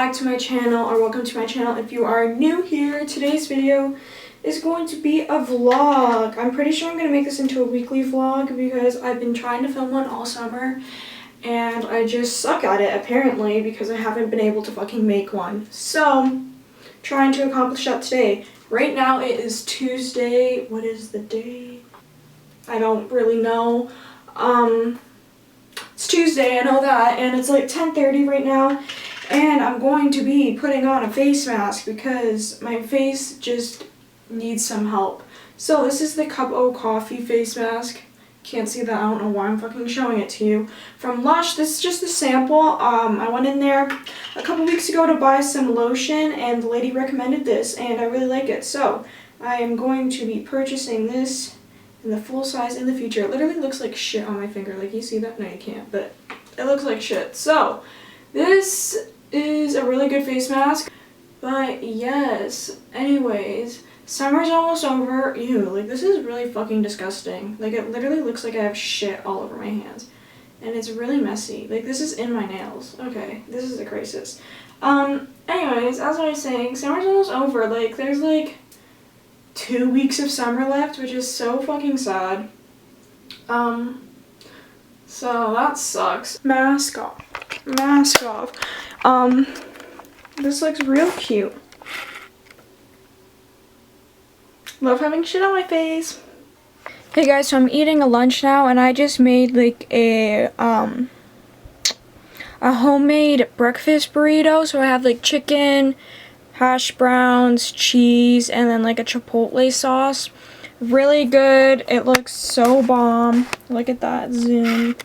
back to my channel, or welcome to my channel if you are new here. Today's video is going to be a vlog. I'm pretty sure I'm going to make this into a weekly vlog because I've been trying to film one all summer and I just suck at it apparently because I haven't been able to fucking make one. So, trying to accomplish that today. Right now it is Tuesday. What is the day? I don't really know. It's Tuesday, I know that, and it's like 10:30 right now, and I'm going to be putting on a face mask because my face just needs some help. So this is the Cup O Coffee face mask. Can't see that, I don't know why I'm fucking showing it to you. From Lush, this is just a sample. I went in there a couple weeks ago to buy some lotion, and the lady recommended this, and I really like it. So I am going to be purchasing this in the full size in the future. It literally looks like shit on my finger. Like, you see that? No, you can't, but it looks like shit. So, this is a really good face mask. But, yes. Anyways, summer's almost over. Ew, like, this is really fucking disgusting. Like, it literally looks like I have shit all over my hands. And it's really messy. Like, this is in my nails. Okay, this is a crisis. Anyways, as I was saying, summer's almost over. Like, there's, like, 2 weeks of summer left, which is so fucking sad. So that sucks. Mask off. Mask off. This looks real cute. Love having shit on my face. Hey guys, so I'm eating a lunch now, and I just made like a homemade breakfast burrito. So I have like chicken, hash browns, cheese, and then like a chipotle sauce. Really good. It looks so bomb. Look at that zoom.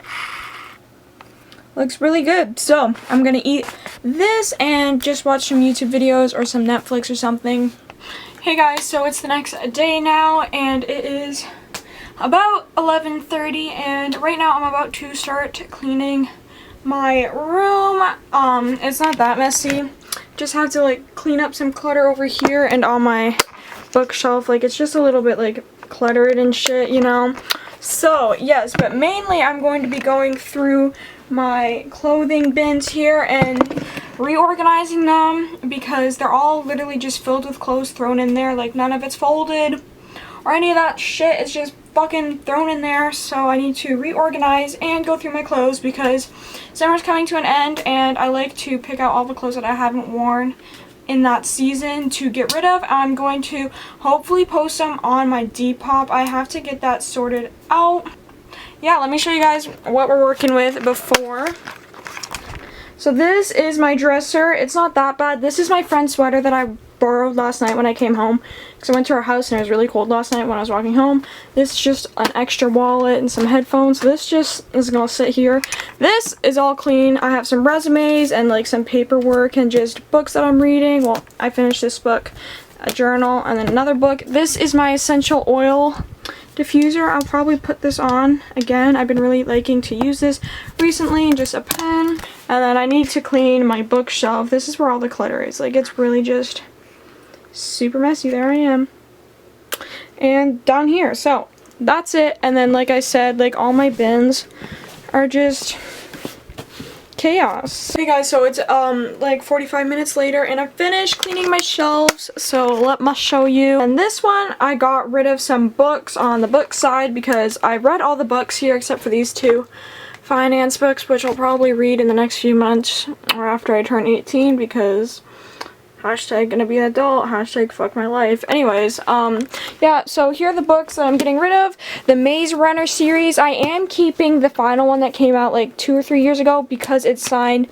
Looks really good. So I'm gonna eat this and just watch some YouTube videos or some Netflix or something. Hey guys, so it's the next day now, and it is about 11:30, and right now I'm about to start cleaning my room. It's not that messy. Just have to like clean up some clutter over here and on my bookshelf. Like, it's just a little bit like cluttered and shit, you know. So yes, but mainly I'm going to be going through my clothing bins here and reorganizing them because they're all literally just filled with clothes thrown in there. Like, none of it's folded or any of that shit. It's just fucking thrown in there. So I need to reorganize and go through my clothes because summer's coming to an end, and I like to pick out all the clothes that I haven't worn in that season to get rid of. I'm going to hopefully post them on my Depop. I have to get that sorted out. Yeah, let me show you guys what we're working with before. So this is my dresser. It's not that bad. This is my friend's sweater that I borrowed last night when I came home because I went to her house and it was really cold last night when I was walking home. This is just an extra wallet and some headphones. This just is gonna sit here. This is all clean. I have some resumes and like some paperwork and just books that I'm reading. Well, I finished this book, a journal, and then another book. This is my essential oil diffuser. I'll probably put this on again. I've been really liking to use this recently, and just a pen. And then I need to clean my bookshelf. This is where all the clutter is. Like, it's really just super messy. There I am. And down here. So that's it. And then, like I said, like, all my bins are just chaos. Hey guys, so it's like 45 minutes later and I'm finished cleaning my shelves, so let me show you. And this one, I got rid of some books on the book side because I read all the books here except for these two finance books, which I'll probably read in the next few months or after I turn 18 because hashtag gonna be an adult, hashtag fuck my life. Anyways, yeah, so here are the books that I'm getting rid of. The Maze Runner series, I am keeping the final one that came out like 2 or 3 years ago because it's signed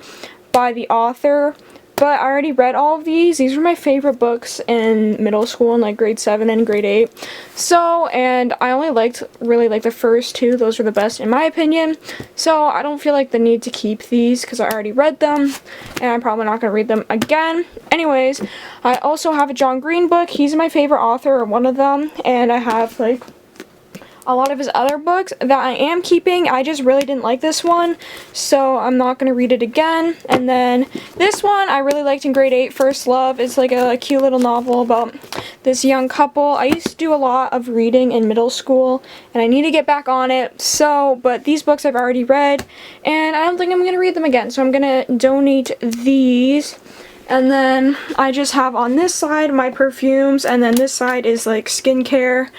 by the author. But I already read all of these. These were my favorite books in middle school in like grade 7 and grade 8. So, and I only really liked the first two. Those were the best in my opinion. So I don't feel like the need to keep these because I already read them. And I'm probably not going to read them again. Anyways, I also have a John Green book. He's my favorite author, or one of them. And I have like a lot of his other books that I am keeping. I just really didn't like this one, so I'm not going to read it again. And then this one I really liked in grade 8, First Love. It's like a cute little novel about this young couple. I used to do a lot of reading in middle school, and I need to get back on it. So, but these books I've already read, and I don't think I'm going to read them again, so I'm going to donate these And then I just have on this side my perfumes, and then this side is like skincare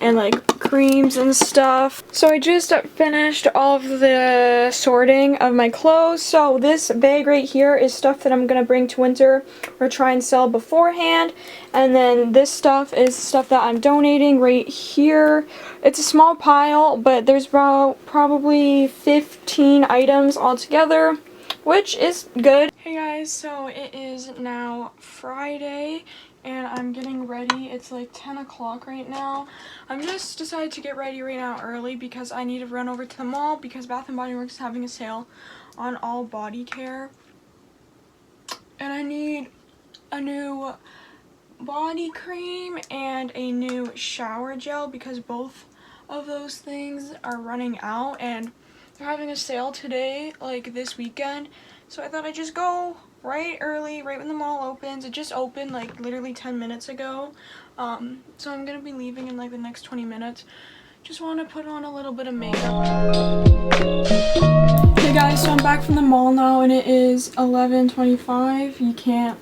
and like creams and stuff. So I just finished all of the sorting of my clothes. So this bag right here is stuff that I'm gonna bring to winter or try and sell beforehand. And then this stuff is stuff that I'm donating right here. It's a small pile, but there's about probably 15 items altogether, which is good. Hey guys, so it is now Friday and I'm getting ready. It's like 10 o'clock right now. I'm just decided to get ready right now early because I need to run over to the mall because Bath & Body Works is having a sale on all body care. And I need a new body cream and a new shower gel because both of those things are running out and they're having a sale today, like this weekend. So I thought I'd just go right early, right when the mall opens. It just opened like literally 10 minutes ago. So I'm gonna be leaving in like the next 20 minutes. Just want to put on a little bit of makeup. Hey guys, so I'm back from the mall now and it is 11:25. You can't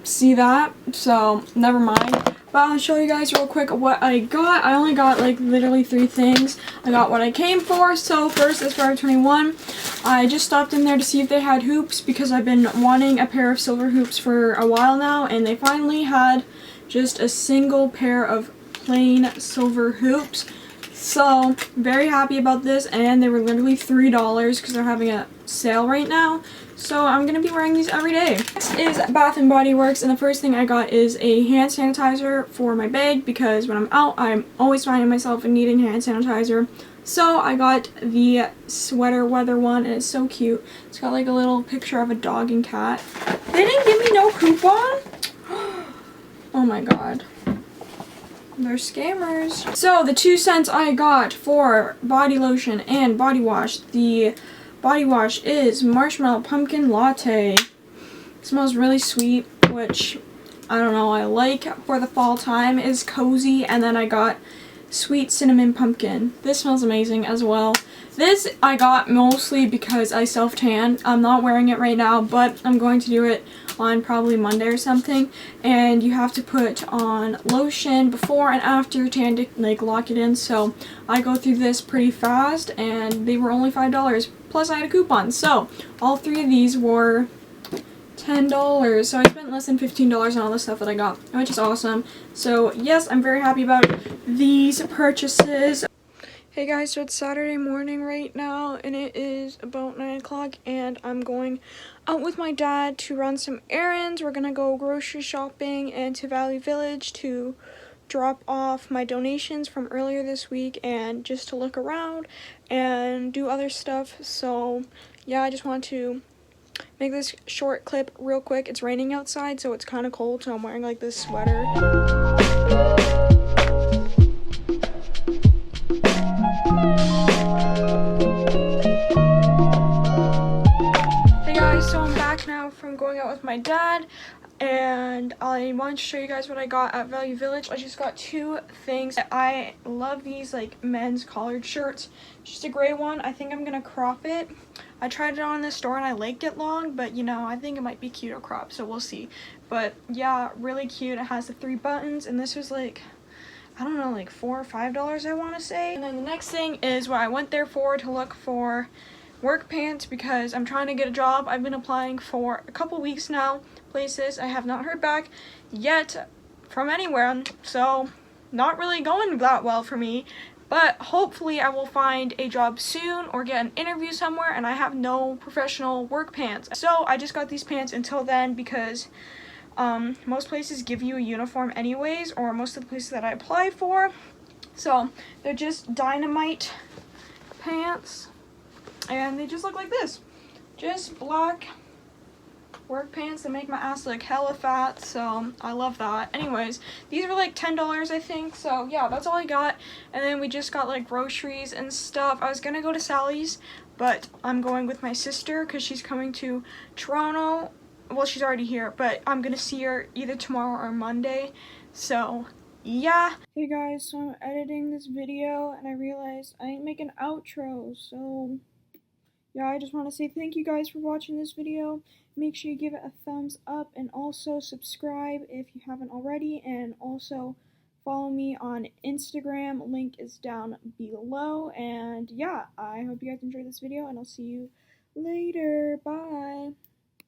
see that, so never mind. But I'll show you guys real quick what I got. I only got like literally 3 things. I got what I came for. So first is Forever 21. I just stopped in there to see if they had hoops because I've been wanting a pair of silver hoops for a while now, and they finally had just a single pair of plain silver hoops. So very happy about this, and they were literally $3 because they're having a sale right now. So I'm going to be wearing these every day. Next is Bath & Body Works, and the first thing I got is a hand sanitizer for my bag because when I'm out, I'm always finding myself needing hand sanitizer. So I got the sweater weather one, and it's so cute. It's got like a little picture of a dog and cat. They didn't give me no coupon? Oh my god. They're scammers. So the 2 cents I got for body lotion and body wash, the body wash is Marshmallow Pumpkin Latte. It smells really sweet, which I don't know, I like for the fall time. It is cozy. And then I got Sweet Cinnamon Pumpkin. This smells amazing as well. This I got mostly because I self-tan. I'm not wearing it right now, but I'm going to do it on probably Monday or something. And you have to put on lotion before and after your tan to like lock it in. So I go through this pretty fast, and they were only $5. Plus I had a coupon. So all 3 of these were $10. So I spent less than $15 on all the stuff that I got, which is awesome. So yes, I'm very happy about these purchases. Hey guys, so it's Saturday morning right now, and it is about 9 o'clock, and I'm going out with my dad to run some errands. We're gonna go grocery shopping and to Valley Village to drop off my donations from earlier this week and just to look around and do other stuff. So yeah, I just want to make this short clip real quick. It's raining outside, so it's kind of cold, so I'm wearing like this sweater. Hey guys, so I'm back now from going out with my dad, and I wanted to show you guys what I got at Value Village. I just got 2 things. I love these like men's collared shirts. Just a gray one. I think I'm gonna crop it. I tried it on in the store and I liked it long, but you know, I think it might be cute or crop, so we'll see. But yeah, really cute. It has the 3 buttons, and this was like, I don't know, like $4 or $5 I want to say. And then the next thing is what I went there for, to look for work pants because I'm trying to get a job. I've been applying for a couple weeks now, places. I have not heard back yet from anywhere, so not really going that well for me. But hopefully I will find a job soon or get an interview somewhere, and I have no professional work pants. So I just got these pants until then because most places give you a uniform anyways, or most of the places that I apply for. So they're just Dynamite pants, and they just look like this. Just black work pants that make my ass look hella fat, so I love that. Anyways, these were like $10 I think, so yeah, that's all I got. And then we just got like groceries and stuff. I was gonna go to Sally's, but I'm going with my sister because she's coming to Toronto. Well, she's already here, but I'm gonna see her either tomorrow or Monday, so yeah. Hey guys, so I'm editing this video and I realized I didn't make an outro, so yeah, I just want to say thank you guys for watching this video. Make sure you give it a thumbs up and also subscribe if you haven't already, and also follow me on Instagram. Link is down below. And yeah, I hope you guys enjoyed this video, and I'll see you later. Bye.